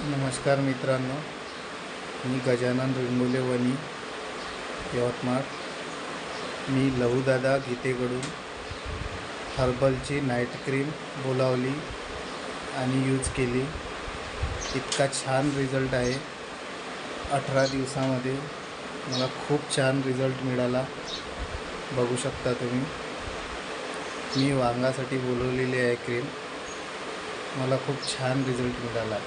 नमस्कार मित्रांनो, मी गजानन रिंगोले वनी यवतमाळ. मी लहूदादा गीतेकडून हर्बलची night cream बोलावली आणि यूज केली. इतका छान रिझल्ट आहे. 18 दिवसामध्ये मला खूप छान रिझल्ट मिळाला. बघू शकता तुम्ही. मी वांगासाठी बोलवलेली आहे क्रीम. मला खूप छान रिझल्ट मिळाला.